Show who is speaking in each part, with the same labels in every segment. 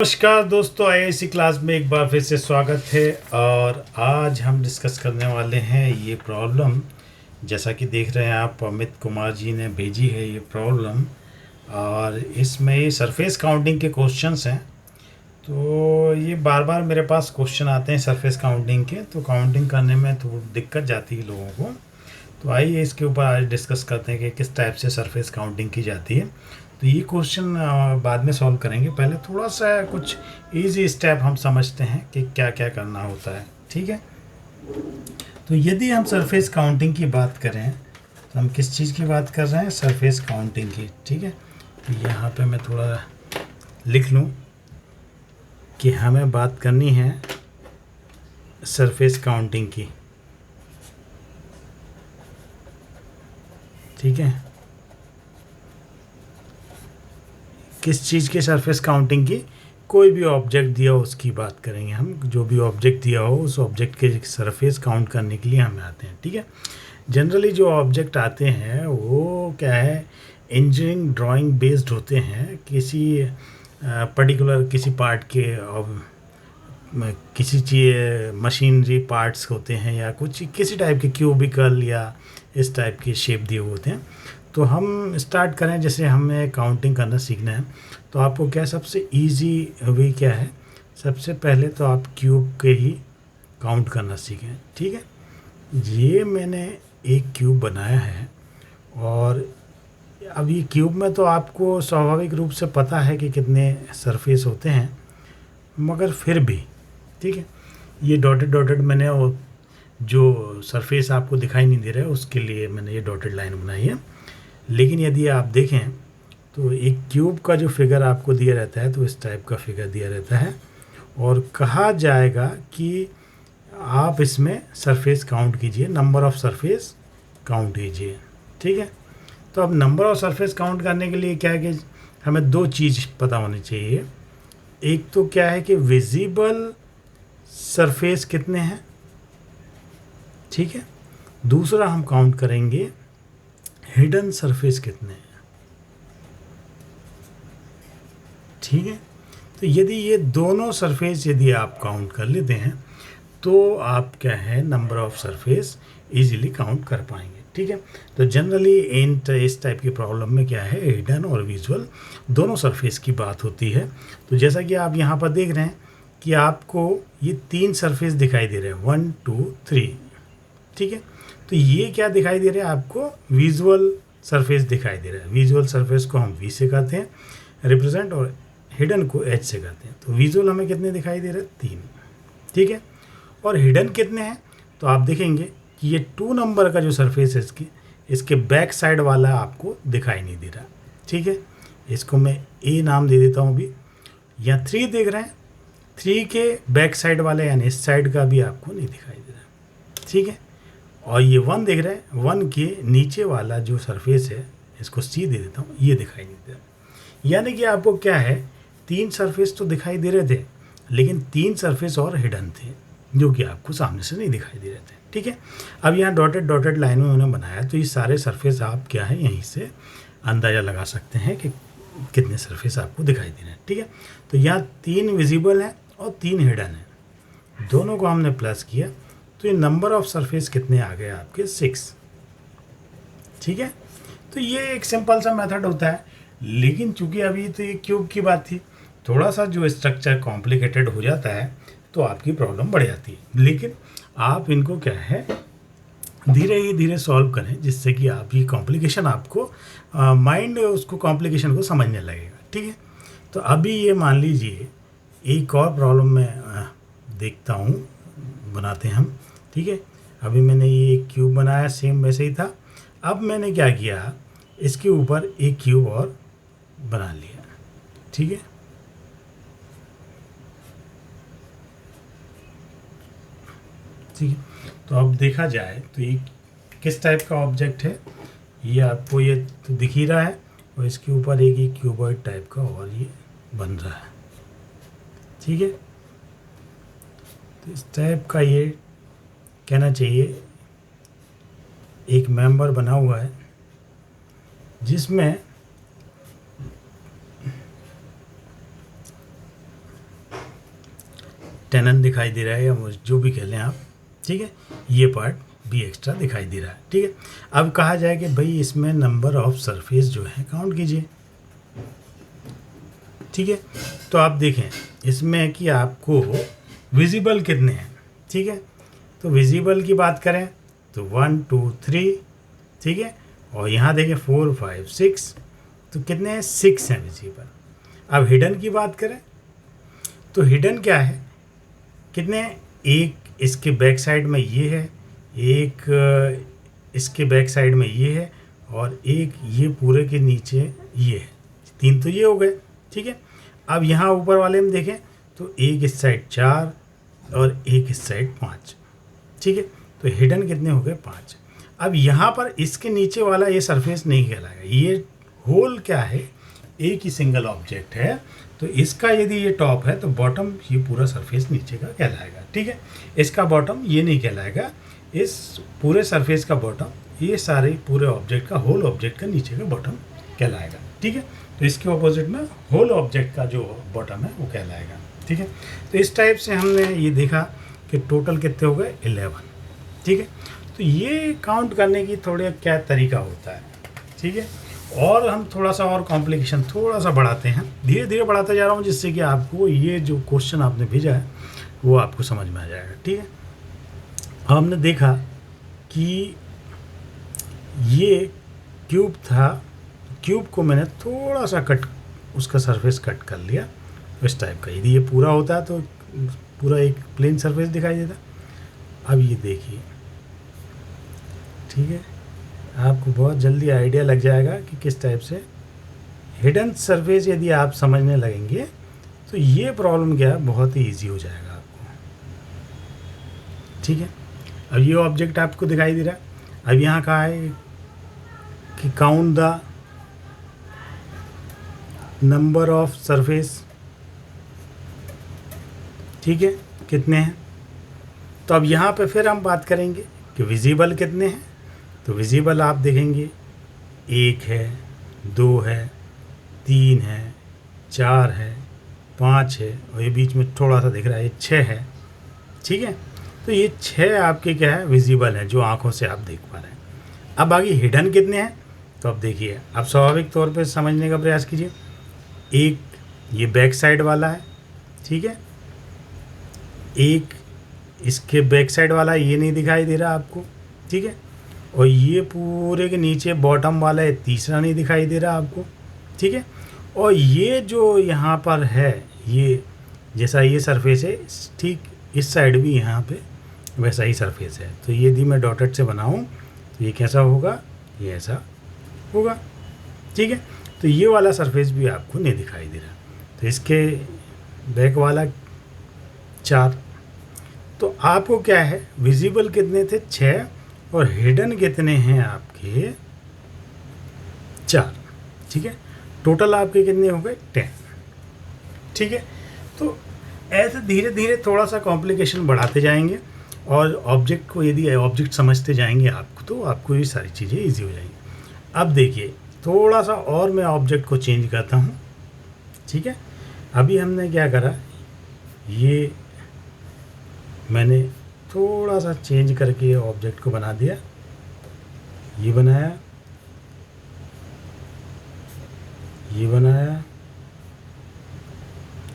Speaker 1: नमस्कार दोस्तों, IIC class में एक बार फिर से स्वागत है। और आज हम डिस्कस करने वाले हैं ये प्रॉब्लम। जैसा कि देख रहे हैं आप, अमित कुमार जी ने भेजी है ये प्रॉब्लम और इसमें ये सरफेस काउंटिंग के क्वेश्चंस हैं। तो ये बार बार मेरे पास क्वेश्चन आते हैं सरफेस काउंटिंग के, तो काउंटिंग करने में थोड़ी दिक्कत जाती है लोगों को। तो आइए इसके ऊपर आज डिस्कस करते हैं कि किस टाइप से सरफेस काउंटिंग की जाती है। तो ये क्वेश्चन बाद में सॉल्व करेंगे, पहले थोड़ा सा कुछ इजी स्टेप हम समझते हैं कि क्या क्या करना होता है। ठीक है, तो यदि हम सरफेस काउंटिंग की बात करें तो हम किस चीज़ की बात कर रहे हैं? सरफेस काउंटिंग की। ठीक है, तो यहाँ पे मैं थोड़ा लिख लूँ कि हमें बात करनी है सरफेस काउंटिंग की। ठीक है, किस चीज़ की? सरफेस काउंटिंग की। कोई भी ऑब्जेक्ट दिया हो उसकी बात करेंगे हम। जो भी ऑब्जेक्ट दिया हो उस ऑब्जेक्ट के सरफेस काउंट करने के लिए हम आते हैं। ठीक है, जनरली जो ऑब्जेक्ट आते हैं वो क्या है, इंजीनियरिंग ड्राइंग बेस्ड होते हैं। किसी पर्टिकुलर किसी पार्ट के किसी चीज़ मशीनरी पार्ट्स होते हैं या कुछ किसी टाइप के क्यूबिकल या इस टाइप के शेप दिए हुए होते हैं। तो हम स्टार्ट करें, जैसे हमें काउंटिंग करना सीखना है तो आपको क्या सबसे इजी वे क्या है? सबसे पहले तो आप क्यूब के ही काउंट करना सीखें। ठीक है, ये मैंने एक क्यूब बनाया है और अब ये क्यूब में तो आपको स्वाभाविक रूप से पता है कि कितने सरफेस होते हैं, मगर फिर भी ठीक है, ये डॉटेड डॉटेड मैंने वो जो सरफेस आपको दिखाई नहीं दे रहा है उसके लिए मैंने ये डॉटेड लाइन बनाई है। लेकिन यदि आप देखें तो एक क्यूब का जो फिगर आपको दिया रहता है तो इस टाइप का फिगर दिया रहता है और कहा जाएगा कि आप इसमें सरफेस काउंट कीजिए, नंबर ऑफ़ सरफेस काउंट कीजिए। ठीक है, तो अब नंबर ऑफ़ सरफेस काउंट करने के लिए क्या है कि हमें दो चीज़ पता होनी चाहिए। एक तो क्या है कि विजिबल सरफेस कितने हैं, ठीक है। दूसरा हम काउंट करेंगे हिडन सरफेस कितने हैं। ठीक है, तो यदि ये दोनों सरफेस यदि आप काउंट कर लेते हैं तो आप क्या है, number of surface easily count कर पाएंगे। ठीक है, तो जनरली इस टाइप की प्रॉब्लम में क्या है, हिडन और विजुअल दोनों सरफेस की बात होती है। तो जैसा कि आप यहाँ पर देख रहे हैं कि आपको ये तीन सरफेस दिखाई दे रहे हैं, 1 2 3। ठीक है, तो ये क्या दिखाई दे रहा है आपको? विजुअल सरफेस दिखाई दे रहा है। विजुअल सरफेस को हम वी से कहते हैं रिप्रेजेंट और हिडन को एच से कहते हैं। तो विजुअल हमें कितने दिखाई दे रहे हैं? 3। ठीक है, और हिडन कितने हैं? तो आप देखेंगे कि ये 2 नंबर का जो सरफेस है इसके बैक साइड वाला आपको दिखाई नहीं दे रहा। ठीक है, इसको मैं ए नाम दे देता हूँ अभी। यहाँ 3 देख रहे हैं, 3 के बैक साइड वाले यानी इस साइड का भी आपको नहीं दिखाई दे रहा। ठीक है, और ये 1 देख रहे हैं, 1 के नीचे वाला जो सरफेस है इसको सी दे देता हूँ, ये दिखाई नहीं दे रहा। यानी कि आपको क्या है, 3 सरफेस तो दिखाई दे रहे थे लेकिन 3 सरफेस और हिडन थे जो कि आपको सामने से नहीं दिखाई दे रहे थे। ठीक है, अब यहाँ डॉटेड डॉटेड लाइन में उन्होंने बनाया तो ये सारे सरफेस आप क्या है यहीं से अंदाज़ा लगा सकते हैं कि कितने सरफेस आपको दिखाई दे रहे हैं। ठीक है, तो यहाँ 3 विजिबल हैं और 3 हिडन हैं, दोनों को हमने प्लस किया तो ये नंबर ऑफ सरफेस कितने आ गए आपके? 6। ठीक है, तो ये एक सिंपल सा मेथड होता है। लेकिन चूंकि अभी तो ये क्यूब की बात थी, थोड़ा सा जो स्ट्रक्चर कॉम्प्लिकेटेड हो जाता है तो आपकी प्रॉब्लम बढ़ जाती है। लेकिन आप इनको क्या है धीरे ही धीरे सॉल्व करें जिससे कि आप ये कॉम्प्लिकेशन आपको माइंड उसको कॉम्प्लिकेशन को समझने लगेगा। ठीक है, तो अभी ये मान लीजिए एक और प्रॉब्लम मैं देखता हूँ, बनाते हैं हम। ठीक है, अभी मैंने ये एक क्यूब बनाया, सेम वैसे ही था। अब मैंने क्या किया, इसके ऊपर एक क्यूब और बना लिया। ठीक है, ठीक है, तो अब देखा जाए तो ये किस टाइप का ऑब्जेक्ट है, ये आपको ये तो दिख ही रहा है और इसके ऊपर एक ही क्यूबॉइड टाइप का और ये बन रहा है। ठीक है, तो इस टाइप का ये कहना चाहिए एक मेंबर बना हुआ है जिसमें टेनन दिखाई दे रहा है या जो भी कह लें आप, ठीक है, ये पार्ट भी एक्स्ट्रा दिखाई दे रहा है, ठीक है। अब कहा जाए कि भाई इसमें नंबर ऑफ सरफेस जो है काउंट कीजिए, ठीक है। तो आप देखें इसमें कि आपको विजिबल कितने हैं, ठीक है। तो विजिबल की बात करें तो 1 2 3, ठीक है, और यहाँ देखें 4 5 6, तो कितने हैं, 6 हैं विजिबल। अब हिडन की बात करें तो हिडन क्या है, कितने हैं, एक इसके बैक साइड में ये है, एक इसके बैक साइड में ये है, और एक ये पूरे के नीचे ये है, 3 तो ये हो गए, ठीक है। अब यहाँ ऊपर वाले में देखें तो एक इस साइड 4 और एक इस साइड 5, ठीक है। तो हिडन कितने हो गए, 5। अब यहाँ पर इसके नीचे वाला ये सरफेस नहीं कहलाएगा, ये होल क्या है, एक ही सिंगल ऑब्जेक्ट है, तो इसका यदि ये टॉप है तो बॉटम ये पूरा सरफेस नीचे का कहलाएगा, ठीक है। इसका बॉटम ये नहीं कहलाएगा, इस पूरे सरफेस का बॉटम ये सारे पूरे ऑब्जेक्ट का, होल ऑब्जेक्ट का नीचे का बॉटम कहलाएगा, ठीक है। तो इसके ऑपोजिट में होल ऑब्जेक्ट का जो बॉटम है वो कहलाएगा, ठीक है। तो इस टाइप से हमने ये देखा कि टोटल कितने हो गए, 11, ठीक है। तो ये काउंट करने की थोड़ा क्या तरीका होता है, ठीक है। और हम थोड़ा सा और कॉम्प्लिकेशन थोड़ा सा बढ़ाते हैं, धीरे धीरे बढ़ाते जा रहा हूँ, जिससे कि आपको ये जो क्वेश्चन आपने भेजा है वो आपको समझ में आ जाएगा, ठीक है। हमने देखा कि ये क्यूब था, क्यूब को मैंने थोड़ा सा कट, उसका सरफेस कट कर लिया इस टाइप का। यदि ये पूरा होता है तो पूरा एक प्लेन सरफेस दिखाई देता। अब ये देखिए, ठीक है, आपको बहुत जल्दी आइडिया लग जाएगा कि किस टाइप से हिडन सरफेस यदि आप समझने लगेंगे तो ये प्रॉब्लम क्या है, बहुत ही ईजी हो जाएगा आपको, ठीक है। अब ये ऑब्जेक्ट आपको दिखाई दे रहा है। अब यहाँ कहा है कि count the number of surface, ठीक है, कितने हैं। तो अब यहाँ पे फिर हम बात करेंगे कि विजिबल कितने हैं। तो विजिबल आप देखेंगे 1 है, 2 है, 3 है, 4 है, 5 है, और ये बीच में थोड़ा सा दिख रहा है, ये 6 है, ठीक है। तो ये 6 आपके क्या है, विजिबल है, जो आंखों से आप देख पा रहे हैं। अब आगे हिडन कितने हैं, तो अब देखिए, आप स्वाभाविक तौर पे समझने का प्रयास कीजिए। एक ये बैक साइड वाला है, ठीक है, एक इसके बैक साइड वाला ये नहीं दिखाई दे रहा आपको, ठीक है, और ये पूरे के नीचे बॉटम वाला है, तीसरा नहीं दिखाई दे रहा आपको, ठीक है। और ये जो यहाँ पर है, ये जैसा ये सरफेस है, ठीक इस साइड भी यहाँ पे वैसा ही सरफेस है। तो यदि मैं डॉटेड से बनाऊँ तो ये कैसा होगा, ये ऐसा होगा, ठीक है। तो ये वाला सरफेस भी आपको नहीं दिखाई दे रहा। तो इसके बैक वाला 4, तो आपको क्या है, विजिबल कितने थे, 6, और हिडन कितने हैं आपके, 4, ठीक है। टोटल आपके कितने हो गए, 10, ठीक है। तो ऐसे धीरे धीरे थोड़ा सा कॉम्प्लिकेशन बढ़ाते जाएंगे, और ऑब्जेक्ट को यदि ऑब्जेक्ट समझते जाएंगे आपको, तो आपको ये सारी चीज़ें ईजी हो जाएंगी। अब देखिए, थोड़ा सा और मैं ऑब्जेक्ट को चेंज करता हूँ, ठीक है। अभी हमने क्या करा, ये मैंने थोड़ा सा चेंज करके ऑब्जेक्ट को बना दिया, ये बनाया, ये बनाया,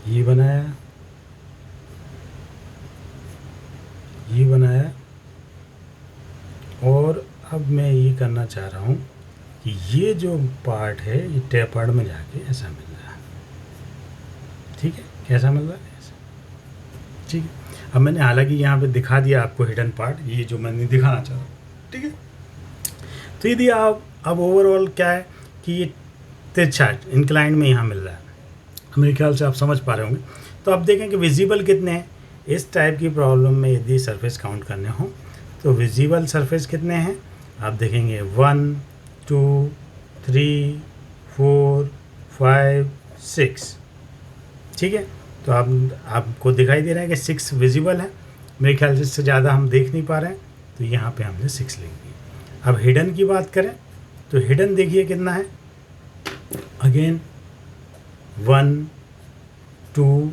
Speaker 1: ये बनाया, ये बनाया, और अब मैं ये करना चाह रहा हूँ कि ये जो पार्ट है ये टेपर्ड में जाके ऐसा मिल रहा है, ठीक है, कैसा मिल रहा है ऐसा, ठीक है। अब मैंने हालांकि यहाँ पे दिखा दिया आपको हिडन पार्ट, ये जो मैंने दिखाना चाह रहा हूँ, ठीक है। तो यदि आप अब ओवरऑल क्या है कि ये तिरछा इंक्लाइन में यहाँ मिल रहा है, मेरे ख्याल से आप समझ पा रहे होंगे। तो अब देखें कि विजिबल कितने हैं। इस टाइप की प्रॉब्लम में यदि सरफेस काउंट करने हों तो विजिबल सरफेस कितने हैं, आप देखेंगे 1 2 3 4 5 6, ठीक है। तो आपको दिखाई दे रहा है कि 6 विजिबल है। मेरे ख्याल से इससे ज़्यादा हम देख नहीं पा रहे हैं, तो यहाँ पे हमने 6 लिख दिया। अब हिडन की बात करें तो हिडन देखिए कितना है, अगेन 1 2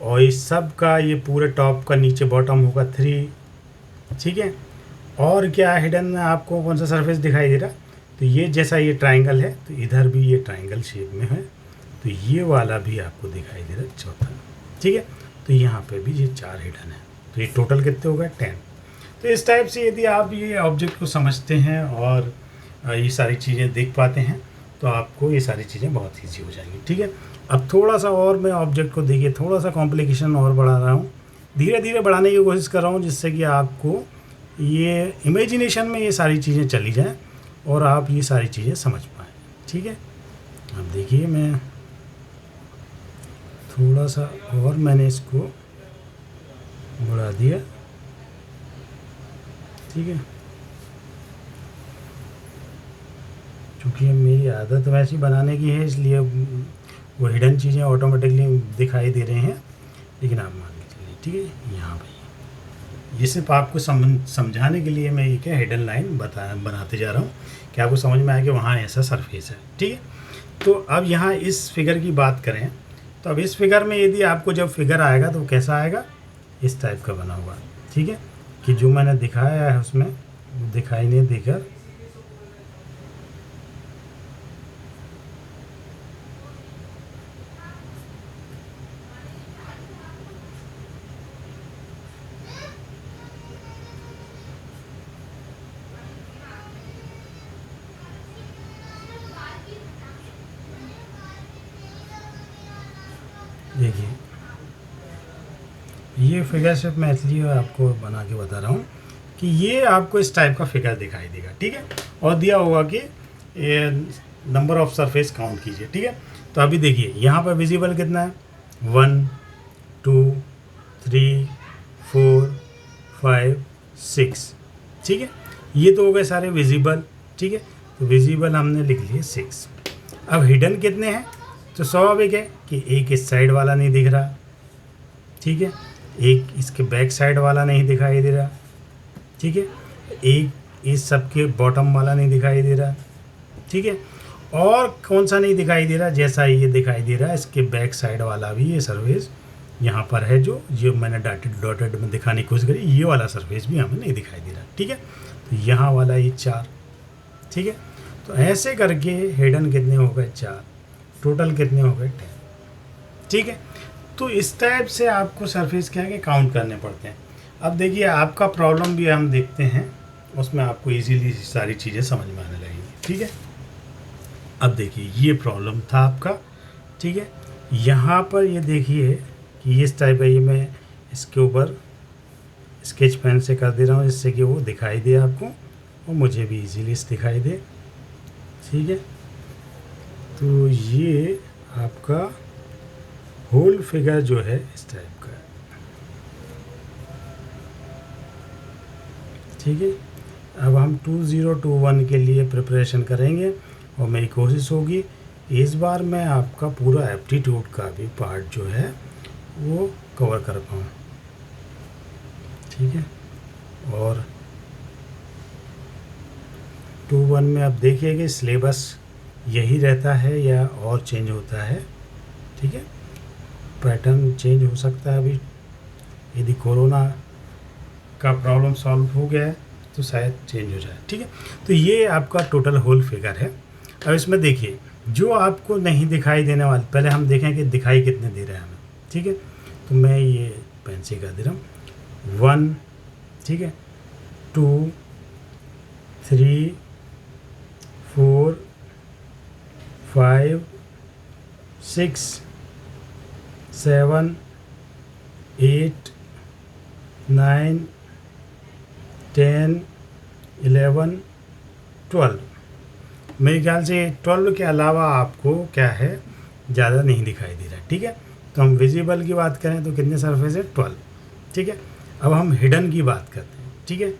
Speaker 1: और इस सब का ये पूरे टॉप का नीचे बॉटम होगा 3, ठीक है। और क्या हिडन में आपको कौन सा सरफेस दिखाई दे रहा, तो ये जैसा ये ट्राइंगल है तो इधर भी ये ट्राइंगल शेप में है, तो ये वाला भी आपको दिखाई दे रहा है चौथा, ठीक है। तो यहाँ पे भी ये 4 हिडन है, तो ये टोटल कितने हो गए 10। तो इस टाइप से यदि आप ये ऑब्जेक्ट को समझते हैं और ये सारी चीज़ें देख पाते हैं तो आपको ये सारी चीज़ें बहुत ईजी हो जाएंगी, ठीक है। अब थोड़ा सा और मैं ऑब्जेक्ट को देखिए, थोड़ा सा कॉम्प्लिकेशन और बढ़ा रहा हूँ, धीरे धीरे बढ़ाने की कोशिश कर रहा हूँ, जिससे कि आपको ये इमेजिनेशन में ये सारी चीज़ें चली जाएं और आप ये सारी चीज़ें समझ पाएँ, ठीक है। अब देखिए मैं थोड़ा सा और मैंने इसको बढ़ा दिया, ठीक है, क्योंकि मेरी आदत वैसी बनाने की है, इसलिए वो हिडन चीज़ें ऑटोमेटिकली दिखाई दे रहे हैं, लेकिन आप मान के चलिए, ठीक है। यहाँ पे ये सिर्फ आपको समझाने के लिए मैं ये क्या हिडन लाइन बनाते जा रहा हूँ कि आपको समझ में आए कि वहाँ ऐसा सरफेस है, ठीक है। तो अब यहाँ इस फिगर की बात करें तो अब इस फिगर में यदि आपको जब फिगर आएगा तो कैसा आएगा, इस टाइप का बना हुआ, ठीक है, कि जो मैंने दिखाया है उसमें दिखाई नहीं देकर देखिए, ये फिगर सिर्फ मैं इसलिए आपको बना के बता रहा हूँ कि ये आपको इस टाइप का फिगर दिखाई देगा, ठीक है। और दिया होगा कि ये नंबर ऑफ सरफेस काउंट कीजिए, ठीक है। तो अभी देखिए यहाँ पर विजिबल कितना है, 1 2 3 4 5 6, ठीक है। ये तो हो गए सारे विजिबल, ठीक है। तो विजिबल हमने लिख लिए 6। अब हिडन कितने हैं, तो स्वाभाविक है कि एक इस साइड वाला नहीं दिख रहा, ठीक है, एक इसके बैक साइड वाला नहीं दिखाई दे रहा, ठीक है, एक इस सब के बॉटम वाला नहीं दिखाई दे रहा, ठीक है। और कौन सा नहीं दिखाई दे रहा, जैसा ये दिखाई दे रहा है इसके बैक साइड वाला भी ये सरफेस यहाँ पर है, जो मैंने डॉटेड में दिखाने की कोशिश करी, ये वाला सरफेस भी हमें नहीं दिखाई दे रहा, ठीक है। तो यहाँ वाला ये 4, ठीक है। तो ऐसे करके हिडन कितने हो गए 4, टोटल कितने हो गए 10, ठीक है। तो इस टाइप से आपको सरफेस क्या है कि काउंट करने पड़ते हैं। अब देखिए आपका प्रॉब्लम भी हम देखते हैं, उसमें आपको इजीली सारी चीज़ें समझ में आने लगेंगी, ठीक है। अब देखिए ये प्रॉब्लम था आपका, ठीक है। यहाँ पर ये देखिए कि इस टाइप का, ये मैं इसके ऊपर स्केच पेन से कर दे रहा हूँ जिससे कि वो दिखाई दे आपको और मुझे भी इजीली दिखाई दे, ठीक है। तो ये आपका होल फिगर जो है इस टाइप का, ठीक है। अब हम 2021 के लिए प्रिपरेशन करेंगे और मेरी कोशिश होगी इस बार मैं आपका पूरा एप्टीट्यूड का भी पार्ट जो है वो कवर कर पाऊँ, ठीक है। और 21 में आप देखिए कि सिलेबस यही रहता है या और चेंज होता है, ठीक है। पैटर्न चेंज हो सकता है, अभी यदि कोरोना का प्रॉब्लम सॉल्व हो गया है तो शायद चेंज हो जाए, ठीक है। तो ये आपका टोटल होल फिगर है। अब इसमें देखिए जो आपको नहीं दिखाई देने वाले, पहले हम देखें कि दिखाई कितने दे रहे हैं हमें, ठीक है। तो मैं ये पेन से कर दे रहा हूँ 1, ठीक है, 2 3 4 5 6 7 8 9 10 11 12। मेरे ख्याल से 12 के अलावा आपको क्या है ज़्यादा नहीं दिखाई दे रहा, ठीक है। तो हम विजिबल की बात करें तो कितने सरफेस है 12, ठीक है। अब हम हिडन की बात करते हैं, ठीक है।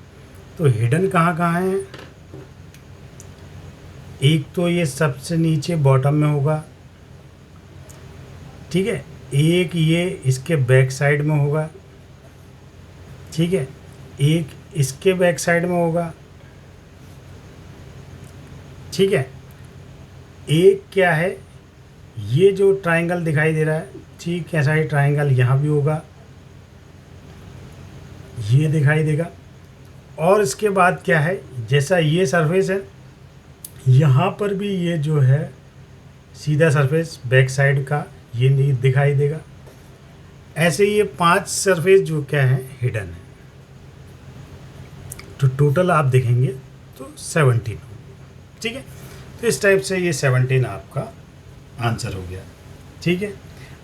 Speaker 1: तो हिडन कहाँ कहाँ है, एक तो ये सबसे नीचे बॉटम में होगा, ठीक है, एक ये इसके बैक साइड में होगा, ठीक है, एक इसके बैक साइड में होगा, ठीक है। एक क्या है, ये जो ट्रायंगल दिखाई दे रहा है ठीक ऐसा ही ट्राइंगल यहाँ भी होगा, ये दिखाई देगा। और इसके बाद क्या है, जैसा ये सरफेस है यहाँ पर भी ये जो है सीधा सरफेस बैक साइड का ये नहीं दिखाई देगा। ऐसे ये 5 सरफेस जो क्या है हिडन है। तो टोटल आप देखेंगे तो 17 हो। ठीक है, तो इस टाइप से ये 17 आपका आंसर हो गया। ठीक है,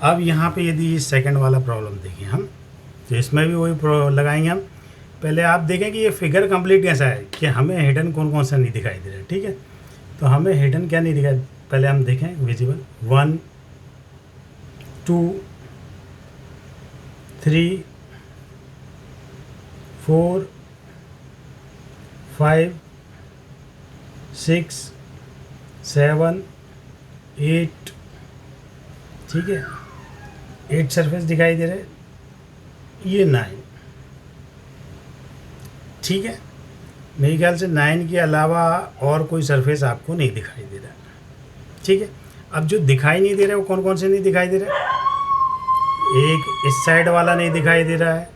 Speaker 1: अब यहाँ पे यदि ये सेकंड वाला प्रॉब्लम देखें हम, तो इसमें भी वही लगाएंगे हम। पहले आप देखें कि ये फिगर कंप्लीट कैसा है, कि हमें हिडन कौन कौन सा नहीं दिखाई दे रहा है। ठीक है, तो हमें हिडन क्या नहीं दिखाई, पहले हम देखें विजिबल 1 2 3 4 5 6 7 8। ठीक है, 8 सरफेस दिखाई दे रहे, ये 9। ठीक है, मेरे ख्याल से 9 के अलावा और कोई सरफेस आपको नहीं दिखाई दे रहा। ठीक है, अब जो दिखाई नहीं दे रहा है वो कौन कौन से नहीं दिखाई दे रहा है, एक इस साइड वाला नहीं दिखाई दे रहा है,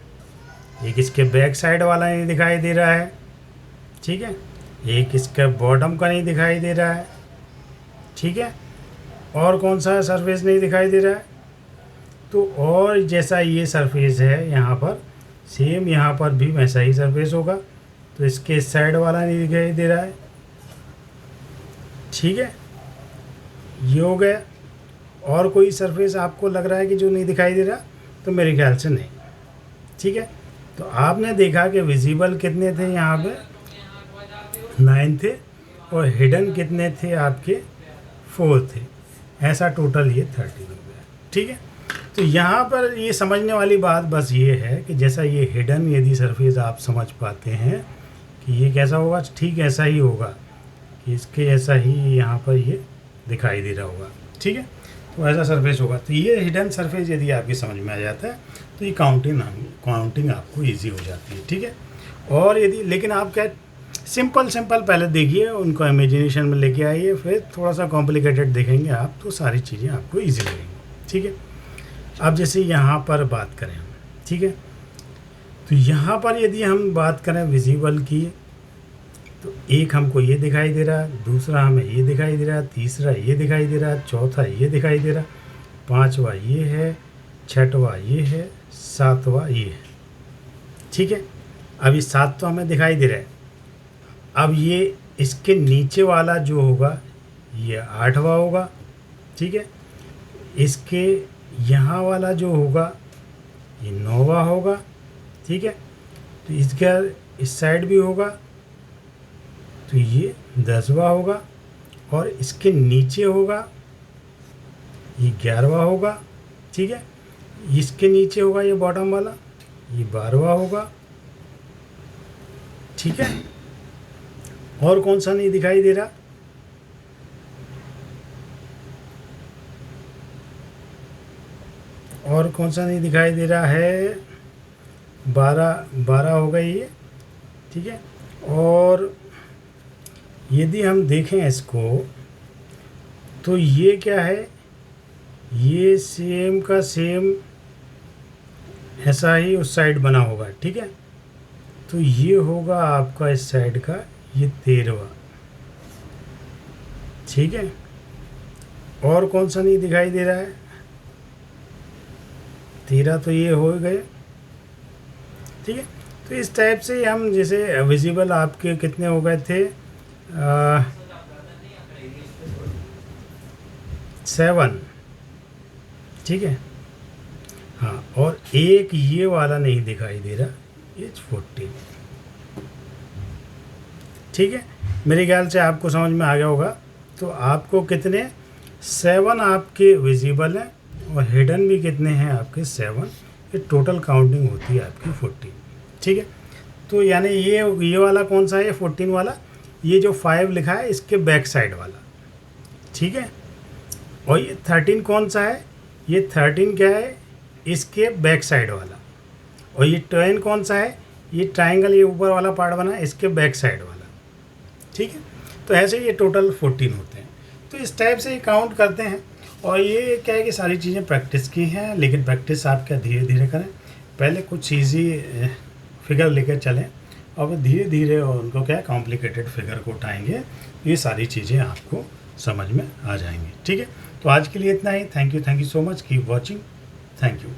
Speaker 1: एक इसके बैक साइड वाला नहीं दिखाई दे रहा है। ठीक है, एक इसका बॉटम का नहीं दिखाई दे रहा है। ठीक है, और कौन सा सरफेस नहीं दिखाई दे रहा है, तो और जैसा ये सरफेस है यहाँ पर सेम यहाँ पर भी वैसा ही सरफेस होगा, तो इसके इस साइड वाला नहीं दिखाई दे रहा है। ठीक है, ये हो गया। और कोई सरफेस आपको लग रहा है कि जो नहीं दिखाई दे रहा, तो मेरे ख्याल से नहीं। ठीक है, तो आपने देखा कि विजिबल कितने थे यहाँ पे 9 थे, और हिडन कितने थे आपके 4 थे। ऐसा टोटल ये 13 हो गया। ठीक है, तो यहाँ पर ये समझने वाली बात बस ये है कि जैसा ये हिडन यदि सरफेस आप समझ पाते हैं कि ये कैसा होगा, ठीक ऐसा ही होगा कि इसके ऐसा ही यहाँ पर ये दिखाई दे रहा होगा। ठीक है, तो ऐसा सरफेस होगा। तो ये हिडन सरफेस यदि आपकी समझ में आ जाता है तो ये काउंटिंग आपको ईजी हो जाती है। ठीक है, और यदि लेकिन आप क्या सिंपल पहले देखिए, उनको इमेजिनेशन में लेके आइए, फिर थोड़ा सा कॉम्प्लिकेटेड देखेंगे आप तो सारी चीज़ें आपको ईजी लगेंगी। ठीक है, अब जैसे यहाँ पर बात करें हम, ठीक है, तो यहाँ पर यदि हम बात करें विजिबल की, तो एक हमको ये दिखाई दे रहा है, दूसरा हमें ये दिखाई दे रहा है, तीसरा ये दिखाई दे रहा है, चौथा ये दिखाई दे रहा है, पांचवा ये है, छठवा ये है, सातवा ये है। ठीक है, अब ये 7 तो हमें दिखाई दे रहा है। अब ये इसके नीचे वाला जो होगा ये 8वां होगा। ठीक है, इसके यहाँ वाला जो होगा ये 9वां होगा। ठीक है, तो इसका इस साइड भी होगा तो ये 10वां होगा, और इसके नीचे होगा ये 11वां होगा। ठीक है, इसके नीचे होगा ये बॉटम वाला ये 12वां होगा। ठीक है, और कौन सा नहीं दिखाई दे रहा, और कौन सा नहीं दिखाई दे रहा है, 12 हो गई ये। ठीक है, और यदि हम देखें इसको तो ये क्या है, ये सेम का सेम ऐसा ही उस साइड बना होगा। ठीक है, तो ये होगा आपका इस साइड का ये 13वां। ठीक है, और कौन सा नहीं दिखाई दे रहा है, 13 तो ये हो गए। ठीक है, तो इस टाइप से हम जैसे विजिबल आपके कितने हो गए थे 7। ठीक है, हाँ, और एक ये वाला नहीं दिखाई दे रहा, ये 14। ठीक है, मेरे ख्याल से आपको समझ में आ गया होगा। तो आपको कितने 7 आपके विजिबल हैं, और हिडन भी कितने हैं आपके 7। ये टोटल काउंटिंग होती है आपकी 14। ठीक है, तो यानी ये वाला कौन सा है, 14 वाला, ये जो 5 लिखा है इसके बैक साइड वाला। ठीक है, और ये 13 कौन सा है, ये 13 क्या है, इसके बैक साइड वाला। और ये 10 कौन सा है, ये ट्रायंगल ये ऊपर वाला पार्ट बना है इसके बैक साइड वाला। ठीक है, तो ऐसे ये टोटल 14 होते हैं। तो इस टाइप से ये काउंट करते हैं। और ये क्या है कि सारी चीज़ें प्रैक्टिस की हैं, लेकिन प्रैक्टिस आप क्या धीरे धीरे करें। पहले कुछ ईजी फिगर लेकर चलें और धीरे धीरे उनको क्या है कॉम्प्लिकेटेड फिगर को उठाएंगे, ये सारी चीज़ें आपको समझ में आ जाएंगी। ठीक है, तो आज के लिए इतना ही। Thank you so much, keep watching, thank you.